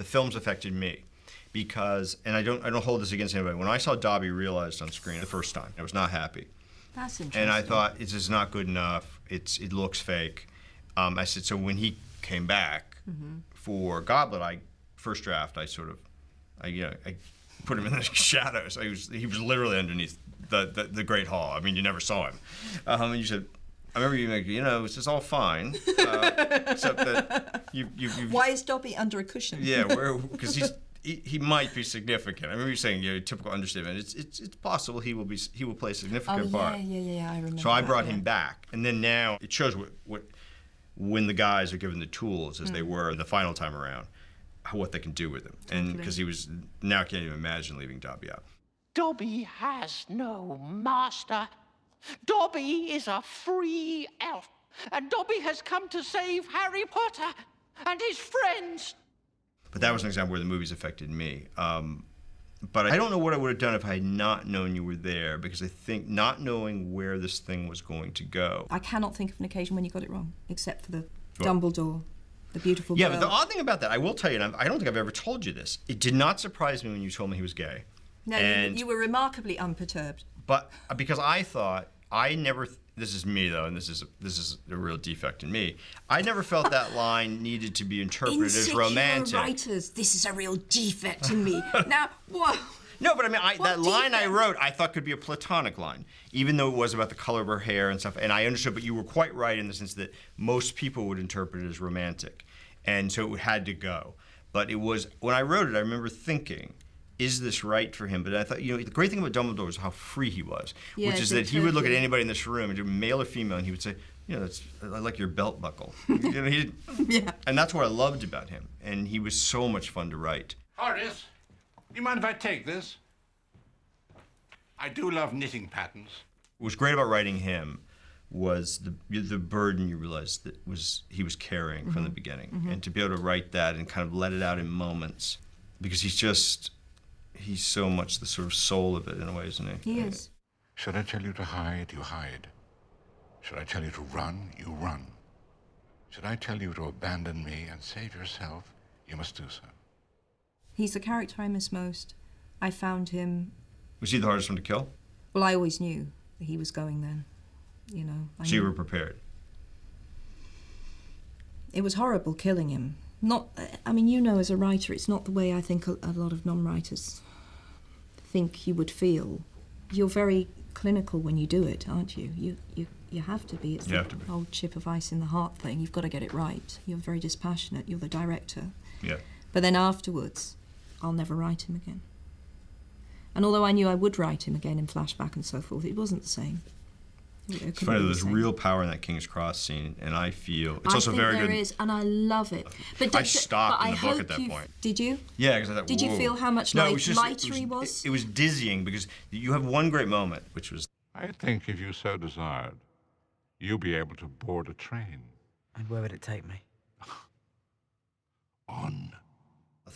films affected me. Because, and I don't hold this against anybody, when I saw Dobby realized on screen the first time, I was not happy. That's interesting. And I thought, it's just not good enough, it looks fake. I said, so when he came back for Goblet, first draft, I put him in the shadows. He was literally underneath the Great Hall. I mean, you never saw him. And you said, I remember you like, this is all fine, except that you. Why is Dobby under a cushion? Yeah, because he might be significant. I remember you saying, typical understatement. It's possible he will play a significant part. Yeah, I remember. So I brought him back, and then now it shows when the guys are given the tools as they were the final time around, what they can do with him. And because now I can't even imagine leaving Dobby out. Dobby has no master. Dobby is a free elf, and Dobby has come to save Harry Potter and his friends. But that was an example where the movies affected me. But I don't know what I would have done if I had not known you were there, because I think not knowing where this thing was going to go. I cannot think of an occasion when you got it wrong, except for the Dumbledore, the beautiful girl. Yeah, but the odd thing about that, I will tell you, and I don't think I've ever told you this, it did not surprise me when you told me he was gay. No, you were remarkably unperturbed. But because I thought, this is me though, and this is a real defect in me, I never felt that line needed to be interpreted as romantic. Insecure writers, this is a real defect in me. Now, whoa. No, but I mean, that line I wrote, I thought could be a platonic line, even though it was about the color of her hair and stuff, and I understood, but you were quite right in the sense that most people would interpret it as romantic, and so it had to go. But it was, when I wrote it, I remember thinking, is this right for him? But I thought, the great thing about Dumbledore was how free he was, which is that he would look at anybody in this room, male or female, and he would say, I like your belt buckle. And that's what I loved about him. And he was so much fun to write. Horace, do you mind if I take this? I do love knitting patterns. What was great about writing him was the burden you realized that he was carrying from the beginning. And to be able to write that and kind of let it out in moments, because he's so much the sort of soul of it in a way, isn't he? He is. Should I tell you to hide, you hide. Should I tell you to run, you run. Should I tell you to abandon me and save yourself, you must do so. He's the character I miss most. I found him... Was he the hardest one to kill? Well, I always knew that he was going then, So you were prepared? It was horrible killing him. As a writer, it's not the way I think a lot of non-writers think you would feel. You're very clinical when you do it, aren't you? You have to be. It's the old chip of ice in the heart thing. You've got to get it right. You're very dispassionate. You're the director. Yeah. But then afterwards, I'll never write him again. And although I knew I would write him again in flashback and so forth, it wasn't the same. It's funny, there's real power in that King's Cross scene, and I feel it's also very good. There is, and I love it. But I stopped in the book at that point. Did you? Yeah, because I thought, did you feel how much lighter he was? It was dizzying, because you have one great moment, which was... I think if you so desired, you'll be able to board a train. And where would it take me? On.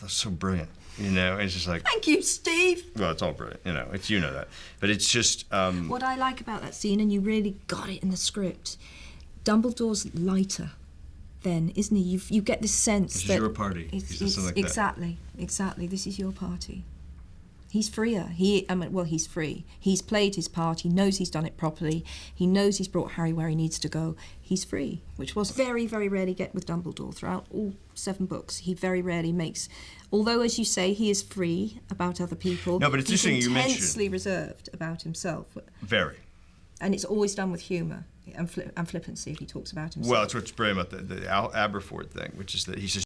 That's so brilliant, it's just like... Thank you, Steve! Well, it's all brilliant, it's that. But it's just... What I like about that scene, and you really got it in the script, Dumbledore's lighter then, isn't he? You get this sense this that... This is your party. Exactly, this is your party. He's freer. He's free. He's played his part. He knows he's done it properly. He knows he's brought Harry where he needs to go. He's free, which was very, very rarely get with Dumbledore throughout all 7 books. He very rarely makes... Although, as you say, he is free about other people, no, but it's interesting you mentioned... He's intensely reserved about himself. Very. And it's always done with humour and flippancy if he talks about himself. Well, it's what's brilliant about the Aberforth thing, which is that he says,